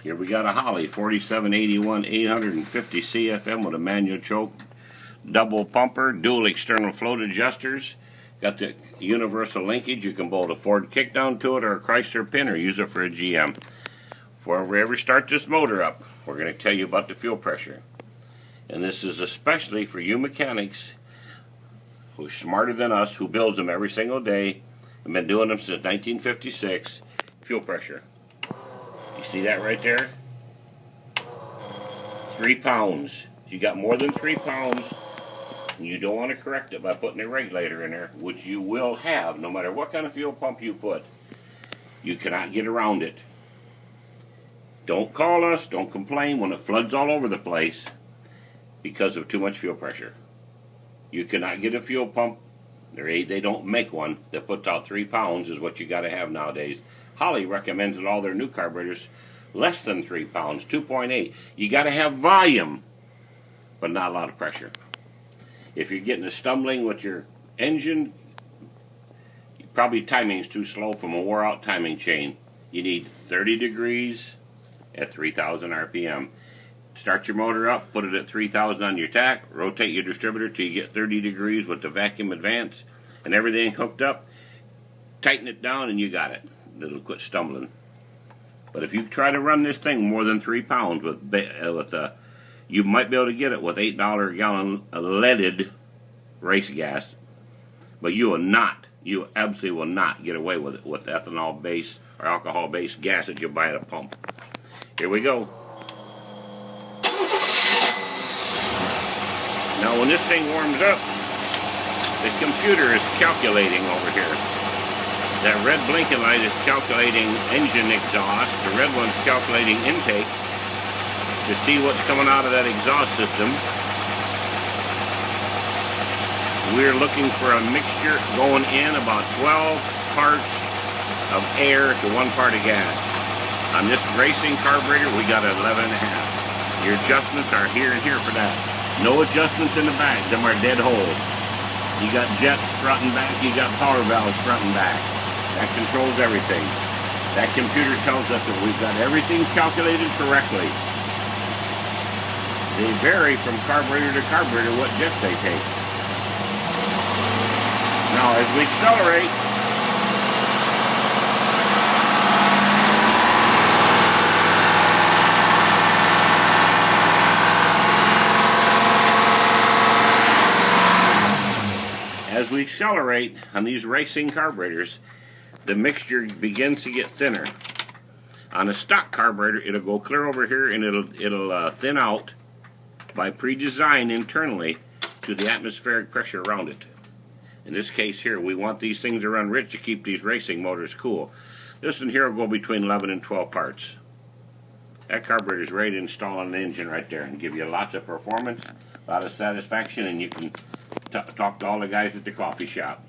Here we got a Holley 4781 850 CFM with a manual choke, double pumper, dual external float adjusters. Got the universal linkage. You can bolt a Ford kickdown to it or a Chrysler pin or use it for a GM. Before we ever start this motor up, we're going to tell you about the fuel pressure. And this is especially for you mechanics who's smarter than us, who builds them every single day and been doing them since 1956. Fuel pressure. You see that right there? 3 pounds. If you got more than 3 pounds, and you don't want to correct it by putting a regulator in there, which you will have no matter what kind of fuel pump you put. You cannot get around it. Don't call us, don't complain when it floods all over the place because of too much fuel pressure. You cannot get a fuel pump. They don't make one that puts out 3 pounds is what you got to have nowadays. Holley recommends that all their new carburetors less than 3 pounds, 2.8. You got to have volume, but not a lot of pressure. If you're getting a stumbling with your engine, probably timing is too slow from a wore out timing chain. You need 30 degrees at 3,000 RPM. Start your motor up, put it at 3,000 on your tach, rotate your distributor till you get 30 degrees with the vacuum advance and everything hooked up. Tighten it down and you got it. It'll quit stumbling. But if you try to run this thing more than 3 pounds you might be able to get it with $8 a gallon leaded race gas, but you absolutely will not get away with it with ethanol based or alcohol based gas that you buy at a pump. Here we go. Now when this thing warms up, the computer is calculating over here. That red blinking light is calculating engine exhaust. The red one's calculating intake to see what's coming out of that exhaust system. We're looking for a mixture going in about 12 parts of air to 1 part of gas. On this racing carburetor, we got 11.5. Your adjustments are here and here for that. No adjustments in the back. Them are dead holes. You got jets front and back. You got power valves front and back. That controls everything. That computer tells us that we've got everything calculated correctly. They vary from carburetor to carburetor what jets they take. Now as we accelerate, on these racing carburetors, the mixture begins to get thinner. On a stock carburetor, it'll go clear over here and it'll thin out by pre-design internally to the atmospheric pressure around it. In this case here, we want these things to run rich to keep these racing motors cool. This one here will go between 11 and 12 parts. That carburetor is ready to install on the engine right there and give you lots of performance, a lot of satisfaction, and you can talk to all the guys at the coffee shop.